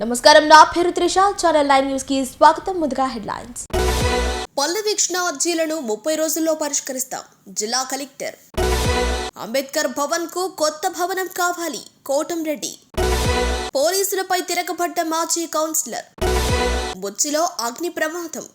నమస్కారం, నా పేరు త్రిష. ఛానల్ 9 న్యూస్ కి స్వాగతం. ముందుగా హెడ్లైన్స్. పల్లె వీక్షణ అర్జీలను 30 రోజుల్లో పరిష్కరిస్తాం. జిల్లా కలెక్టర్. అంబేద్కర్ భవన్ కు కొత్త భవనం కావాలి. కోటంరెడ్డి. పోలీసులపై తిరగబడ్డ మాజీ కౌన్సిలర్. బొచ్చిలో అగ్ని ప్రమాదం.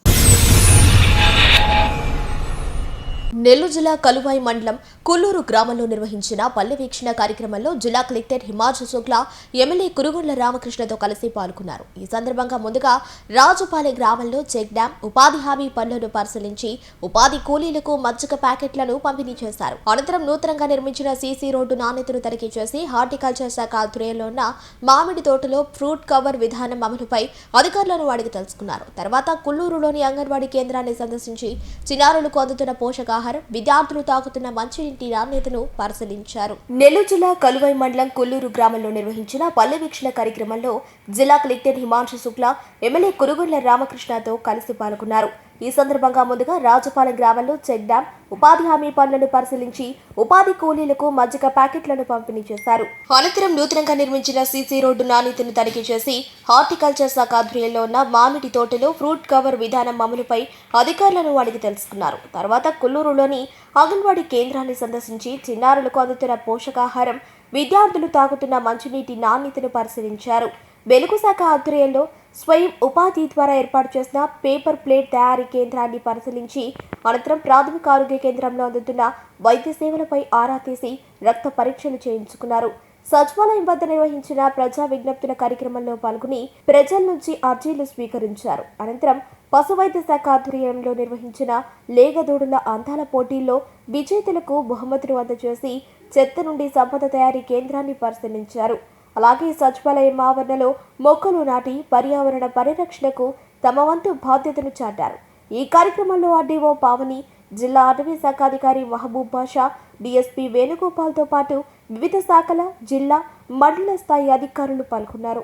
నెల్లూరు జిల్లా కలువాయి మండలం కుల్లూరు గ్రామంలో నిర్వహించిన పల్లె వీక్షణ కార్యక్రమంలో జిల్లా కలెక్టర్ హిమాంశు శుక్లా ఎమ్మెల్యే కురుగుండ్ల రామకృష్ణతో కలిసి పాల్గొన్నారు. ఈ సందర్భంగా ముందుగా రాజుపాలెం గ్రామంలో చెక్ డ్యాం ఉపాధి హామీ పనులను పరిశీలించి ఉపాధి కూలీలకు మజ్జిగ ప్యాకెట్లను పంపిణీ చేశారు. అనంతరం నూతనంగా నిర్మించిన సీసీ రోడ్డు నాణ్యతను తనిఖీ చేసి హార్టికల్చర్ శాఖ ఆధ్వర్యంలో ఉన్న మామిడి తోటలో ఫ్రూట్ కవర్ విధానం అమలుపై అధికారులను అడిగి తెలుసుకున్నారు. తర్వాత కుల్లూరులోని అంగన్వాడీ కేంద్రాన్ని సందర్శించి చిన్నారులకు అందుతున్న పోషకాహారం, విద్యార్థులు తాగుతున్న మంచినీటి నాణ్యతను పరిశీలించారు. నెల్లూరు జిల్లా కలువాయి మండలం కుల్లూరు గ్రామంలో నిర్వహించిన పల్లె వీక్షణ కార్యక్రమంలో జిల్లా కలెక్టర్ హిమాంశు శుక్లా ఎమ్మెల్యే కురుగుండ్ల రామకృష్ణతో కలిసి పాల్గొన్నారు. ఈ సందర్భంగా ముందుగా రాజుపాలెం గ్రామంలో చెక్ డ్యాం ఉపాధి హామీ పనులను పరిశీలించి ఉపాధి కూలీలకు మజ్జిగ ప్యాకెట్లను పంపిణీ చేశారు. అనంతరం నూతనంగా నిర్మించిన సీసీ రోడ్డు నాణ్యతను తనిఖీ చేసి హార్టికల్చర్ శాఖ ఆధ్వర్యంలో ఉన్న మామిడి తోటలో ఫ్రూట్ కవర్ విధానం అమలుపై అధికారులను అడిగి తెలుసుకున్నారు. తర్వాత కుల్లూరులోని అంగన్వాడీ కేంద్రాన్ని సందర్శించి చిన్నారులకు అందుతున్న పోషకాహారం, విద్యార్థులు తాగుతున్న మంచినీటి నాణ్యతను పరిశీలించారు. వెలుగు శాఖ ఆధ్వర్యంలో స్వయం ఉపాధి ద్వారా ఏర్పాటు చేసిన పేపర్ ప్లేట్ తయారీ కేంద్రాన్ని పరిశీలించి అనంతరం ప్రాథమిక ఆరోగ్య కేంద్రంలో అందుతున్న వైద్య సేవలపై ఆరా తీసి రక్త పరీక్షలు చేయించుకున్నారు. సచివాలయం వద్ద నిర్వహించిన ప్రజా విజ్ఞప్తుల కార్యక్రమంలో పాల్గొని ప్రజల నుంచి అర్జీలు స్వీకరించారు. అనంతరం పశు వైద్య శాఖ ఆధ్వర్యంలో నిర్వహించిన లేగదూడుల అందాల పోటీల్లో విజేతలకు బహుమతులు అందజేసి చెత్త నుండి సంపద తయారీ కేంద్రాన్ని పరిశీలించారు. అలాగే సచివాలయం ఆవరణలో మొక్కలు నాటి పర్యావరణ పరిరక్షణకు తమ వంతు బాధ్యతను చాటారు. ఈ కార్యక్రమంలో ఆర్డీఓ పావని, జిల్లా అటవీ శాఖ అధికారి మహబూబ్ బాషా, డీఎస్పీ వేణుగోపాల్తో పాటు వివిధ శాఖల, జిల్లా, మండల స్థాయి అధికారులు పాల్గొన్నారు.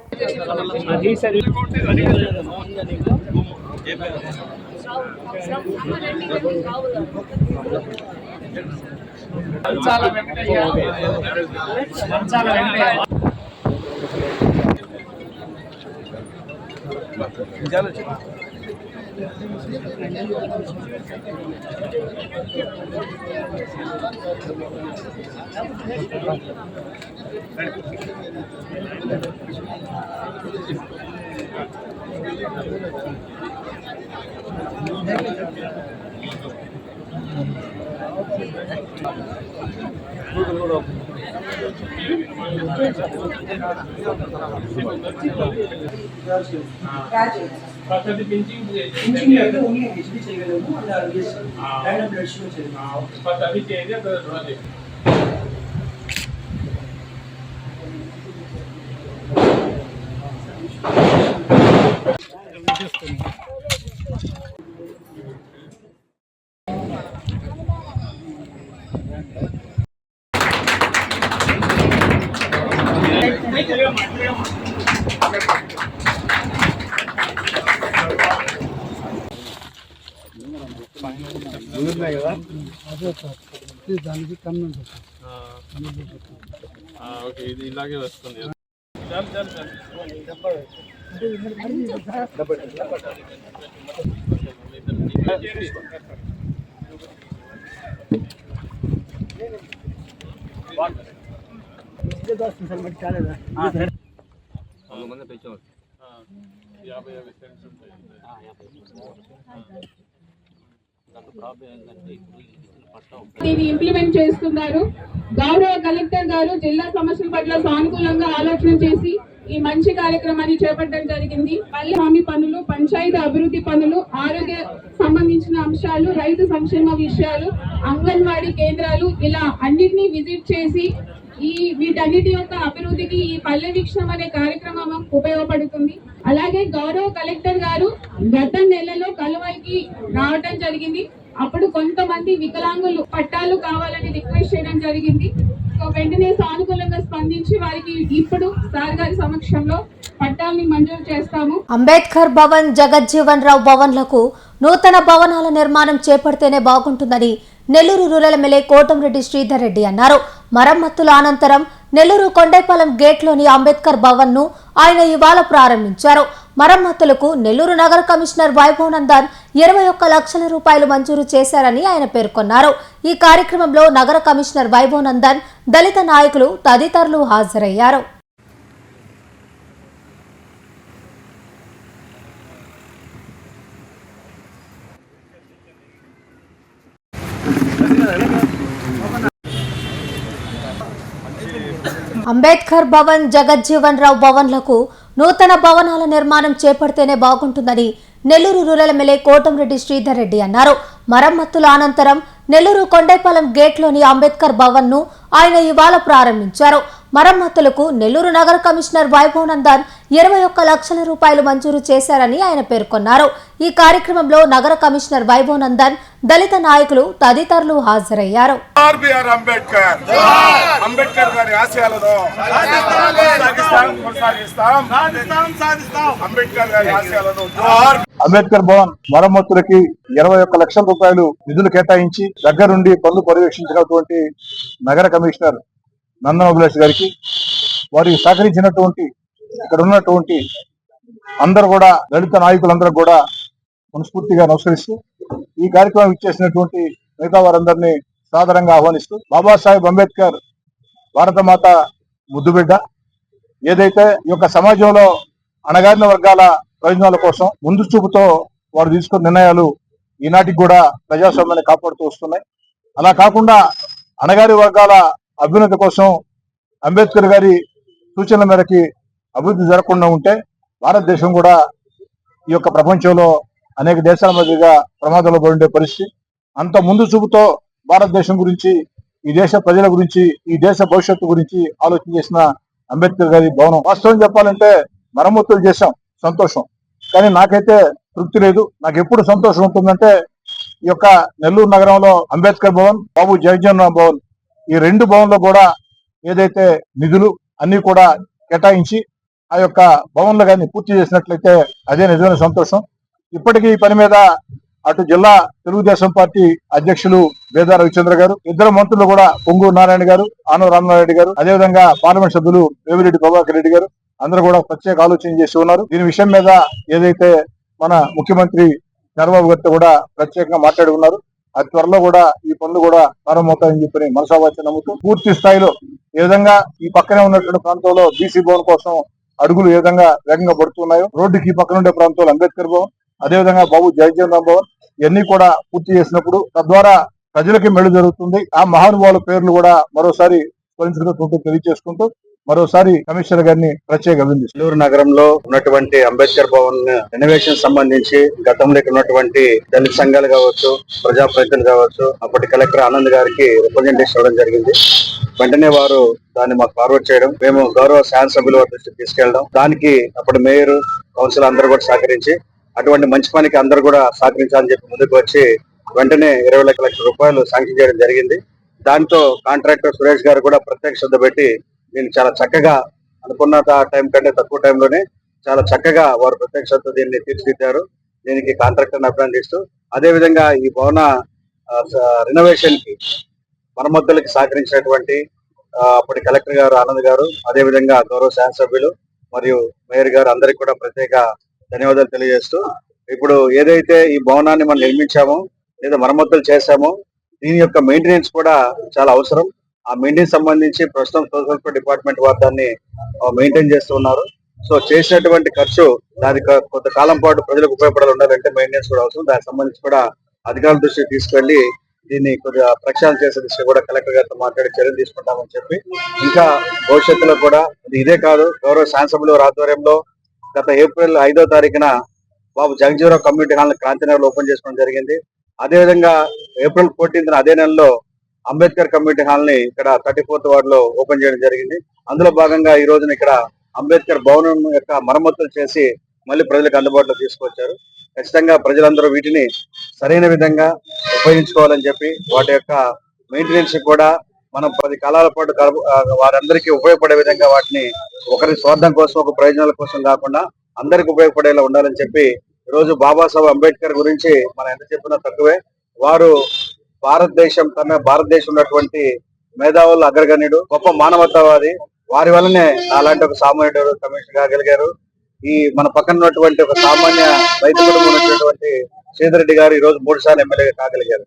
దానికి కన్ను ఇది ఇలాగే వస్తుంది. దీన్ని ఇంప్లిమెంట్ చేస్తున్నారు. గౌరవ కలెక్టర్ గారు జిల్లా సమస్యల పట్ల సానుకూలంగా ఆలోచన చేసి ఈ మంచి కార్యక్రమాన్ని చేపట్టడం జరిగింది. పల్లె హామీ పనులు, పంచాయతీ అభివృద్ధి పనులు, ఆరోగ్య సంబంధించిన అంశాలు, రైతు సంక్షేమ విషయాలు, అంగన్వాడీ కేంద్రాలు, ఇలా అన్నిటినీ విజిట్ చేసి వీటన్నిటి యొక్క అభివృద్ధికి ఈ పల్లె వీక్షణం అనే కార్యక్రమం ఉపయోగపడుతుంది. అలాగే గౌరవ కలెక్టర్ గారు గత నెలలో కలువాయికి రావడం జరిగింది. అప్పుడు కొంతమంది వికలాంగులు పట్టాలు కావాలని రిక్వెస్ట్ చేయడం జరిగింది. సో వెంటనే సానుకూలంగా స్పందించి వారికి ఇప్పుడు సార్ గారి సమక్షంలో పట్టాలని మంజూరు చేస్తాము. అంబేద్కర్ భవన్, జగజ్జీవన్ రావు భవన్లకు నూతన భవనాల నిర్మాణం చేపడితేనే బాగుంటుందని నెల్లూరు రూరల్ ఎమ్మెల్యే కోటంరెడ్డి శ్రీధర్ రెడ్డి అన్నారు. మరమ్మతుల అనంతరం నెల్లూరు కొండైపాలెం గేట్లోని అంబేద్కర్ భవన్ ను ఆయన ఇవాళ ప్రారంభించారు. మరమ్మతులకు నెల్లూరు నగర కమిషనర్ వైభవ్ నందన్ 21 లక్షల రూపాయలు మంజూరు చేశారని ఆయన పేర్కొన్నారు. ఈ కార్యక్రమంలో నగర కమిషనర్ వైభవ్ నందన్, దళిత నాయకులు తదితరులు హాజరయ్యారు. అంబేద్కర్ భవన్, జగజ్జీవన్ రావు భవన్లకు నూతన భవనాల నిర్మాణం చేపడితేనే బాగుంటుందని నెల్లూరు రూరల్ ఎమ్మెల్యే కోటంరెడ్డి శ్రీధర్ రెడ్డి అన్నారు. మరమ్మతుల అనంతరం నెల్లూరు కొండైపాలెం గేట్లోని అంబేద్కర్ భవన్ ను ఆయన ఇవాళ ప్రారంభించారు. మరమ్మతులకు నెల్లూరు నగర కమిషనర్ వైభవ్ నందన్ 21 లక్షల రూపాయలు మంజూరు చేశారని ఆయన పేర్కొన్నారు. ఈ కార్యక్రమంలో నగర కమిషనర్ వైభవ్ నందన్, దళిత నాయకులు తదితరులు హాజరయ్యారు. అంబేద్కర్ భవన్ మరమ్మతులకి 21 లక్షల రూపాయలు నిధులు కేటాయించి దగ్గరుండి పనులు పర్యవేక్షించినటువంటి నగర కమిషనర్ నందన్ అభిలాష్ గారికి, వారికి సహకరించినటువంటి ఇక్కడ ఉన్నటువంటి అందరూ కూడా దళిత నాయకులందరూ కూడా మనస్ఫూర్తిగా నమస్కరిస్తూ ఈ కార్యక్రమం ఇచ్చేసినటువంటి మిగతా వారందరినీ సాదరంగా ఆహ్వానిస్తూ, బాబాసాహెబ్ అంబేద్కర్ భారతమాత ముద్దుబిడ్డ, ఏదైతే ఈ యొక్క సమాజంలో అణగారిన వర్గాల ప్రయోజనాల కోసం ముందు చూపుతో వారు తీసుకున్న నిర్ణయాలు ఈనాటికి కూడా ప్రజాస్వామ్యాన్ని కాపాడుతూ వస్తున్నాయి. అలా కాకుండా అణగారి వర్గాల అభ్యున్నతి కోసం అంబేద్కర్ గారి సూచనల మేరకి అభివృద్ధి జరగకుండా ఉంటే భారతదేశం కూడా ఈ యొక్క ప్రపంచంలో అనేక దేశాల మధ్యగా ప్రమాదంలో పడి ఉండే పరిస్థితి. అంత ముందు చూపుతో భారతదేశం గురించి, ఈ దేశ ప్రజల గురించి, ఈ దేశ భవిష్యత్తు గురించి ఆలోచన చేసిన అంబేద్కర్ గారి భవనం. వాస్తవం చెప్పాలంటే మరమ్మతులు చేశాం, సంతోషం, కానీ నాకైతే తృప్తి లేదు. నాకు ఎప్పుడు సంతోషం ఉంటుందంటే ఈ యొక్క నెల్లూరు నగరంలో అంబేద్కర్ భవన్, బాబు జగజ్జీవన్ రామ్ భవన్, ఈ 2 భవన్లో కూడా ఏదైతే నిధులు అన్ని కూడా కేటాయించి ఆ యొక్క భవన్లు కానీ పూర్తి చేసినట్లయితే అదే నిజమైన సంతోషం. ఇప్పటికీ ఈ పని మీద అటు జిల్లా తెలుగుదేశం పార్టీ అధ్యక్షులు బేదా రవిచంద్ర గారు, ఇద్దరు మంత్రులు కూడా పొంగూరు నారాయణ గారు, ఆనవ రామనారాయణ గారు, అదేవిధంగా పార్లమెంట్ సభ్యులు వేమిరెడ్డి ప్రభాకర్ రెడ్డి గారు అందరూ కూడా ప్రత్యేక ఆలోచన చేసి ఉన్నారు. దీని విషయం మీద ఏదైతే మన ముఖ్యమంత్రి చంద్రబాబు గారితో కూడా ప్రత్యేకంగా మాట్లాడి ఉన్నారు. అతి త్వరలో కూడా ఈ పనులు కూడా ప్రారంభమవుతాయని చెప్పి మనసావాచ్య నమ్ముతూ పూర్తి స్థాయిలో ఏ విధంగా ఈ పక్కనే ఉన్నటువంటి ప్రాంతంలో బీసీ భవన్ కోసం అడుగులు ఏ విధంగా వేగంగా పడుతున్నాయో, రోడ్డుకి పక్కన ఉండే ప్రాంతంలో అంబేద్కర్ భవన్, అదేవిధంగా బాబు జగజ్జీవన్ రామ్ భవన్ ఇవన్నీ కూడా పూర్తి చేసినప్పుడు తద్వారా ప్రజలకి మేలు జరుగుతుంది. ఆ మహానుభావుల పేర్లు కూడా మరోసారి స్మరించుకుంటూ తెలియజేసుకుంటూ మరోసారి కమిషనర్ గారిని ప్రత్యేక అభినందిస్తున్నాను. నెల్లూరు నగరంలో ఉన్నటువంటి అంబేద్కర్ భవన్ రెనోవేషన్ సంబంధించి గతంలో ఉన్నటువంటి దళిత సంఘాలు కావచ్చు, ప్రజాప్రతినిధులు కావచ్చు, అప్పటి కలెక్టర్ ఆనంద్ గారికి రిప్రజెంటేషన్ ఇవ్వడం జరిగింది. వెంటనే వారు దాన్ని మాకు ఫార్వర్డ్ చేయడం, మేము గౌరవ శాసనసభ్యుల వారి దృష్టికి తీసుకెళ్లడం, దానికి అప్పటి మేయర్, కౌన్సిల్ అందరూ కూడా సహకరించి అటువంటి మంచి పనికి అందరూ కూడా సహకరించాలని చెప్పి ముందుకు వచ్చి వెంటనే 21 లక్షల రూపాయలు శాంక్షన్ చేయడం జరిగింది. దాంతో కాంట్రాక్టర్ సురేష్ గారు కూడా ప్రత్యేక శ్రద్ధ పెట్టి దీన్ని చాలా చక్కగా అనుకున్న టైం కంటే తక్కువ టైంలోనే చాలా చక్కగా వారు ప్రత్యేక శ్రద్ధ దీన్ని తీర్చిదిద్దారు. దీనికి కాంట్రాక్టర్ని అభినందిస్తూ, అదేవిధంగా ఈ భవన రెనోవేషన్ కి మరమ్మతులకి సహకరించినటువంటి అప్పటి కలెక్టర్ గారు ఆనంద్ గారు, అదేవిధంగా గౌరవ శాసనసభ్యులు మరియు మేయర్ గారు అందరికి కూడా ప్రత్యేక ధన్యవాదాలు తెలియజేస్తూ, ఇప్పుడు ఏదైతే ఈ భవనాన్ని మనం నిర్మించామో లేదా మరమ్మతులు చేశామో దీని యొక్క మెయింటెనెన్స్ కూడా చాలా అవసరం. ఆ మెయింటెనెన్స్ సంబంధించి ప్రస్తుతం సోషల్ వెల్ఫేర్ డిపార్ట్మెంట్ వారు దాన్ని మెయింటైన్ చేస్తున్నారు. సో చేసినటువంటి ఖర్చు దానికి కొంతకాలం పాటు ప్రజలకు ఉపయోగపడాలి ఉండాలంటే మెయింటెనెన్స్ కూడా అవసరం. దానికి సంబంధించి కూడా అధికారుల దృష్టికి తీసుకెళ్లి దీన్ని కొద్దిగా ప్రక్షాళన చేసే దిశగా కూడా కలెక్టర్ గారితో మాట్లాడి చర్యలు తీసుకుంటామని చెప్పి, ఇంకా భవిష్యత్తులో కూడా ఇదే కాదు, గౌరవ శాసనసభ్యుల వారి ఆధ్వర్యంలో గత ఏప్రిల్ 5వ తారీఖున బాబు జగజ్జీవన్ రావు కమ్యూనిటీ హాల్ క్రాంతినగర్ లో ఓపెన్ చేసుకోవడం జరిగింది. అదేవిధంగా ఏప్రిల్ 14న అదే నెలలో అంబేద్కర్ కమ్యూనిటీ హాల్ ని ఇక్కడ 34th వార్డ్ లో ఓపెన్ చేయడం జరిగింది. అందులో భాగంగా ఈ రోజున ఇక్కడ అంబేద్కర్ భవనం యొక్క మరమ్మతులు చేసి మళ్ళీ ప్రజలకు అందుబాటులో తీసుకొచ్చారు. ఖచ్చితంగా ప్రజలందరూ వీటిని సరైన విధంగా ఉపయోగించుకోవాలని చెప్పి, వాటి యొక్క మెయింటెనెన్స్ కూడా మనం 10 కాలాల పాటు వారందరికీ ఉపయోగపడే విధంగా వాటిని ఒకరి స్వార్థం కోసం, ఒక ప్రయోజనాల కోసం కాకుండా అందరికి ఉపయోగపడేలా ఉండాలని చెప్పి, ఈరోజు బాబాసాహెబ్ అంబేద్కర్ గురించి మనం ఎంత చెప్పినా తక్కువే. వారు భారతదేశం ఉన్నటువంటి మేధావులు అగ్రగణ్యుడు, గొప్ప మానవతావాది. వారి వల్లనే అలాంటి ఒక సామాన్యుడు కమిషనర్ కాగలిగారు. ఈ మన పక్కన ఉన్నటువంటి ఒక సామాన్య రైతు కుటుంబం ఉన్నటువంటి శ్రీధర్ రెడ్డి గారు ఈ రోజు 3 సార్లు ఎమ్మెల్యేగా కాగలిగారు.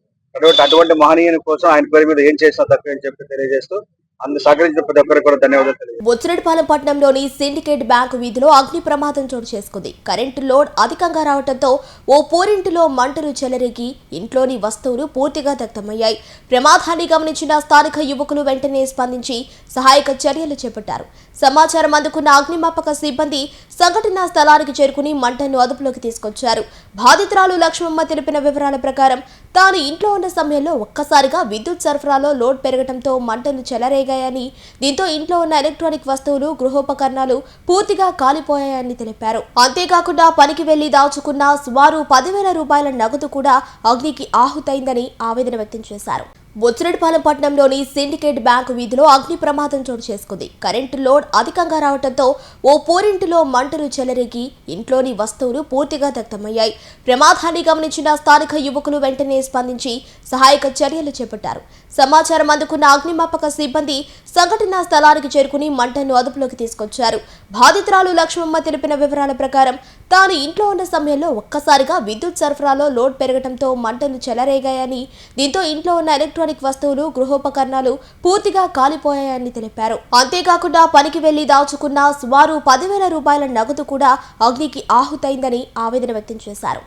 అటువంటి మహనీయుని కోసం ఆయన పేరు మీద ఏం చేసినా తక్కువ అని చెప్పి తెలియజేస్తూ అందుకు సహకరించిన ప్రతి ఒక్కరికి కూడా ధన్యవాదాలు తెలియజేస్తాను. బుచ్చిరెడ్డిపాలెం పట్టణంలోని సిండికేట్ బ్యాంకు వీధిలో అగ్ని ప్రమాదం చోటు చేసుకుంది. కరెంటు లోడ్ అధికంగా రావడంతో ఓ పూరింటిలో మంటలు చెలరేగి ఇంట్లోని వస్తువులు పూర్తిగా దగ్ధమయ్యాయి. ప్రమాదాన్ని గమనించిన స్థానిక యువకులు వెంటనే స్పందించి సహాయక చర్యలు చేపట్టారు. సమాచారం అందుకున్న అగ్నిమాపక సిబ్బంది సంఘటనా స్థలానికి చేరుకుని మంటలను అదుపులోకి తీసుకొచ్చారు. బాధితురాలు లక్ష్మమ్మ తెలిపిన వివరాల ప్రకారం తాను ఇంట్లో ఉన్న సమయంలో ఒక్కసారిగా విద్యుత్ సరఫరాలో లోడ్ పెరగడంతో మంటలు చెలరేగాయని, దీంతో ఇంట్లో ఉన్న ఎలక్ట్రానిక్ వస్తువులు, గృహోపకరణాలు పూర్తిగా కాలిపోయాయని తెలిపారు. అంతేకాకుండా పనికి వెళ్లి దాచుకున్న సుమారు 10,000 రూపాయల నగదు కూడా అగ్నికి ఆహుతైందని ఆవేదన వ్యక్తం చేశారు. బుచ్చిరెడ్డిపాలెం పట్టణంలోని సిండికేట్ బ్యాంకు వీధిలో అగ్ని ప్రమాదం చోటు చేసుకుంది. కరెంటు లోడ్ అధికంగా రావడంతో ఓ పూరింటిలో మంటలు చెలరేగి ఇంట్లోని వస్తువులు పూర్తిగా దగ్ధమయ్యాయి. ప్రమాదాన్ని గమనించిన స్థానిక యువకులు వెంటనే స్పందించి సహాయక చర్యలు చేపట్టారు. సమాచారం అందుకున్న అగ్నిమాపక సిబ్బంది సంఘటనా స్థలానికి చేరుకుని మంటలను అదుపులోకి తీసుకొచ్చారు. బాధితురాలు లక్ష్మమ్మ తెలిపిన వివరాల ప్రకారం తాను ఇంట్లో ఉన్న సమయంలో ఒక్కసారిగా విద్యుత్ సరఫరాలో లోడ్ పెరగడంతో మంటలు చెలరేగాయని, దీంతో ఇంట్లో ఉన్న ఎలక్ట్రానిక్ వస్తువులు, గృహోపకరణాలు పూర్తిగా కాలిపోయాయని తెలిపారు. అంతేకాకుండా పనికి వెళ్లి దాచుకున్న సుమారు 10,000 రూపాయల నగదు కూడా అగ్నికి ఆహుతైందని ఆవేదన వ్యక్తం చేశారు.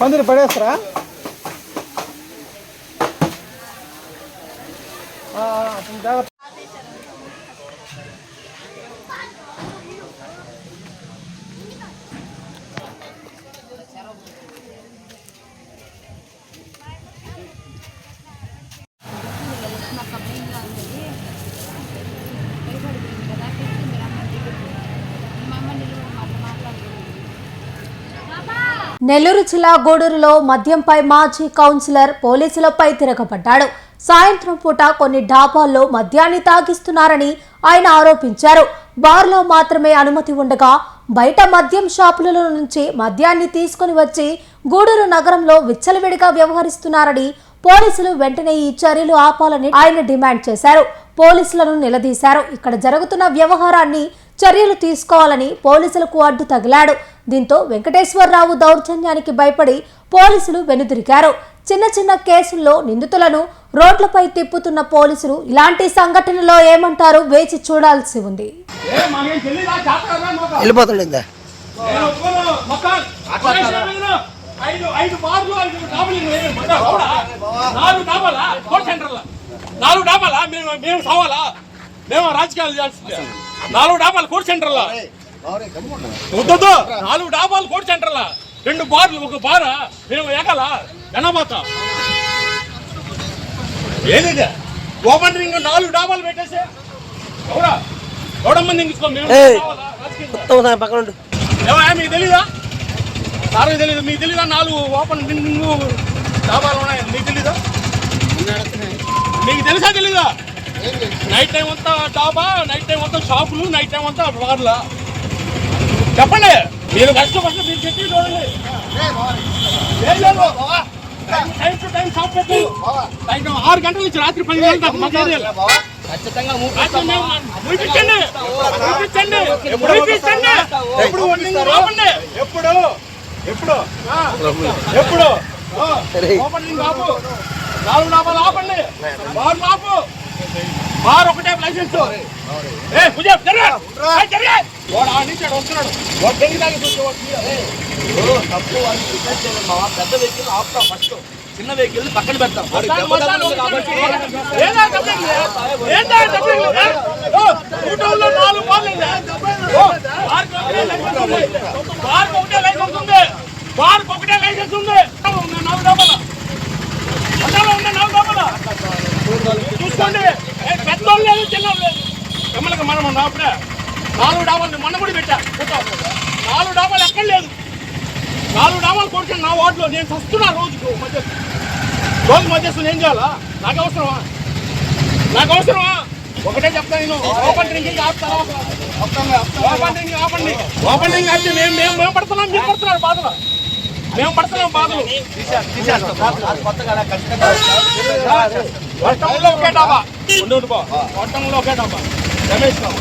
పందిరి పడేస్తారా? నెల్లూరు జిల్లా గూడూరులో మద్యంపై మాజీ కౌన్సిలర్ పోలీసులపై తిరగబడ్డాడు. సాయంత్రం పూట కొన్ని డాబాల్లో మద్యాన్ని తాగిస్తున్నారని ఆయన ఆరోపించారు. బార్లో మాత్రమే అనుమతి ఉండగా బయట మద్యం షాపులలో నుంచి మద్యాన్ని తీసుకుని వచ్చి గూడూరు నగరంలో విచ్చలవిడిగా వ్యవహరిస్తున్నారని పోలీసులు వెంటనే ఈ చర్యలు ఆపాలని ఆయన డిమాండ్ చేశారు. పోలీసులను నిలదీశారు. ఇక్కడ జరుగుతున్న వ్యవహారాన్ని చర్యలు తీసుకోవాలని పోలీసులకు అడ్డు తగిలాడు. దీంతో వెంకటేశ్వరరావు దౌర్జన్యానికి భయపడి పోలీసులు వెనుదిరిగారు. చిన్న చిన్న కేసుల్లో నిందితులను రోడ్లపై తిప్పుతున్న పోలీసులు ఇలాంటి సంఘటనలో ఏమంటారు వేచి చూడాల్సి ఉంది. మేము రాజకీయాలు చేయాల్సిందే. 4 డాబాలు కోర్టు సెంటర్లా, 4 డాబాలు కోర్టు సెంటర్లా, 2 బార్లు, 1 బారా మేము ఎగల ఎనబోతా ఏది ఓపెన్ రింగ్ 4 డాబాలు పెట్టేసి ఎవరా మంది తీసుకో. మీకు తెలీదా సార్? తెలీదు, మీకు తెలీదా? 4 ఓపెన్ రింగ్ డాబాలు ఉన్నాయి, మీకు తెలీదా? మీకు తెలుసా తెలీదా? నైట్ టైం అంతా డాబా, నైట్ టైం అంతా షాపులు, నైట్ టైం అంతా బార్లా. చెప్పండి, మీరు కష్టపడి మీరు చెప్పి చూడండి. టైం టు టైం షాప్ పెట్టు. 6 గంటల నుంచి రాత్రి 10 గంటల దాకా మాకు ఏరియాలో ముగిపించండి. ఎప్పుడు ఆపండి, ఎప్పుడు ఓపెనింగ్ ఆపు, 4 డాబాలు ఆపండి, బార్లు ఆపు. బార్ ఒకటే లైసెన్స్. ఏ పూజా జరగా జరగా వాడు ఆ నుంచి వస్తున్నాడు. వాడు దెంగి తాగి తప్పు వాళ్ళు పెద్ద వెహికల్ ఆపుతాం, ఫస్ట్ చిన్న వెహికల్ పక్కన పెడతాం. చూసుకోండి, పెద్దోళ్ళు లేదు చిన్నోళ్ళు లేదు. ఎమ్మెల్యేకి మనం అప్పుడే 4 డాబాలు మొన్న కూడా పెట్టా. 4 డాబాలు ఎక్కడ లేదు. 4 డాబాలు కొడుతుంది నా వార్డులో. నేను వస్తున్నా రోజు మధ్యస్థులు ఏం చేయాలా? నాకు అవసరమా? ఒకటే చెప్తా నేను, ఓపెన్ డ్రింకింగ్ ఆపుతారా? ఓపెన్ డ్రింకింగ్ ఆపితే మేము పడుతున్నాం, మీరు పడుతున్నారు బాధలు. మేము పడుతున్నాం బాధలు. పట్టణంలో ఒకే డాబా, పట్టణంలో ఒకే డాబా రమేష్ బాబు.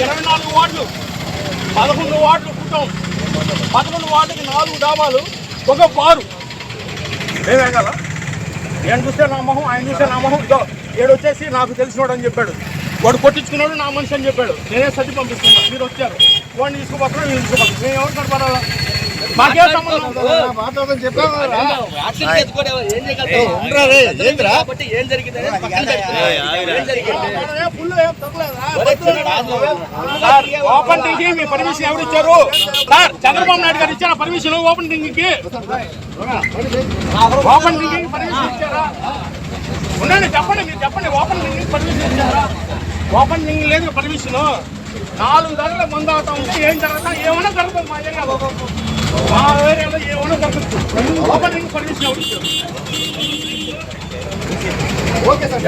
24 వార్డులు, 11 వార్డులు కుట్టం. 11 వార్డుకి 4 డాబాలు, ఒక బారు. మేమే కదా, నేను చూస్తే నా మొహం, ఆయన చూస్తే నా మొహం. ఏడు వచ్చేసి నాకు తెలిసినోడు అని చెప్పాడు. వాడు కొట్టించుకున్నాడు నా మనిషి అని చెప్పాడు. నేనే సర్ది పంపిస్తున్నా. మీరు వచ్చారు, వాడిని తీసుకుపోతున్నా, నేను తీసుకుపోతున్నా. మేము ఎవరు కనపడాలా? మాకేం సంబంధం? ఏం జరిగింది? ఓపెన్ డ్రింకింగ్ మీ పర్మిషన్ ఎవరు ఇచ్చారు సార్? చంద్రబాబు నాయుడు గారు ఇచ్చారా పర్మిషన్ ఓపెన్ డ్రింకింగ్ కి? ఓపెన్ డ్రింకింగ్ పర్మిషన్ ఇచ్చారా? ఉండండి, చెప్పండి, మీరు చెప్పండి. ఓపెన్ డ్రింకింగ్ పర్మిషన్ ఇచ్చారా? ఓపెన్ డ్రింకింగ్ లేదు పర్మిషన్. 4 గంటల మందు అవుతా ఉంటే ఏం జరుగుతా? ఏమైనా జరుగుతుంది మా ఏరియాలో. మా ఏరియాలో ఏమైనా జరుగుతుంది. ఓపెన్ డ్రింకింగ్ పర్మిషన్ ఎవరు ఇచ్చారు?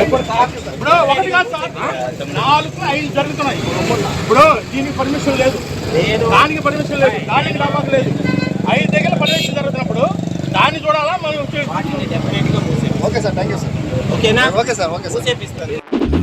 ఇప్పుడు ఒకటి కాదు సార్, 4, 5 జరుగుతున్నాయి. ఇప్పుడు దీనికి పర్మిషన్ లేదు, దానికి పర్మిషన్ లేదు, దానికి డాబాకు లేదు. 5 దగ్గర పర్మిషన్ జరుగుతున్నప్పుడు దాన్ని చూడాలా మనం? Okay sir, thank you sir. ఓకేనా? Okay sir, okay sir.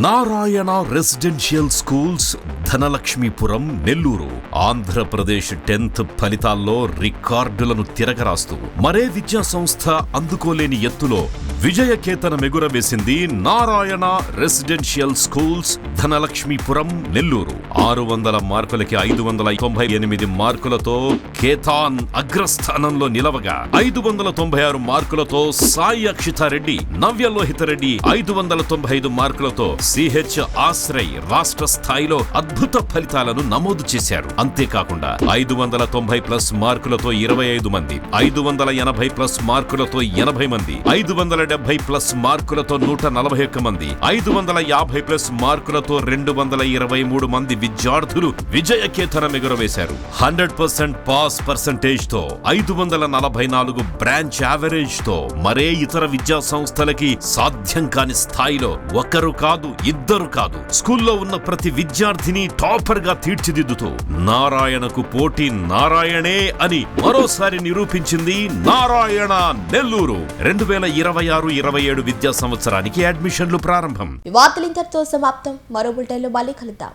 Narayana residential schools Dhanalakshmipuram Nellore Andhra Pradesh 10th ఫలితాల్లో రికార్డులను తిరగరాస్తూ మరే విద్యా సంస్థ అందుకోలేని ఎత్తులో విజయకేతనం ఎగురవేసింది నారాయణ రెసిడెన్షియల్ స్కూల్స్ ధనలక్ష్మీపురం నెల్లూరు. 600 మార్కులకి 598 మార్కులతో కేతాన్ అగ్రస్థానంలో నిలవగా 596 మార్కులతో సాయి అక్షితారెడ్డి, నవ్యలోహిత రెడ్డి 595 మార్కులతో సిహెచ్ ఆశ్రయ్ రాష్ట్ర స్థాయిలో అద్భుత ఫలితాలను నమోదు చేశారు. అంతేకాకుండా 590+ మార్కులతో 25 మంది, 580+ మార్కులతో 80 మంది, 570+ మార్కులతో 141 మంది, 550+ మార్కులతో 223 మంది విద్యార్థులు విజయకేతనం ఎగురవేశారు. 100% పాస్ పర్సెంటేజ్ తో 544 బ్రాంచ్ యావరేజ్ తో మరే ఇతర విద్యా సంస్థలకి సాధ్యం కాని స్థాయిలో ఒకరు కాదు, ఇద్దరు కాదు, స్కూల్లో ఉన్న ప్రతి విద్యార్థిని టాపర్ గా తీర్చిదిద్దుతూ నారాయణకు పోటీ నారాయణే అని మరోసారి నిరూపించింది నారాయణ నెల్లూరు. 2026-27 విద్యా సంవత్సరానికి అడ్మిషన్లు ప్రారంభం. ఈ వార్తలు ఇంతటితో సమాప్తం. మరో బులెటిన్లో మళ్ళీ కలుద్దాం.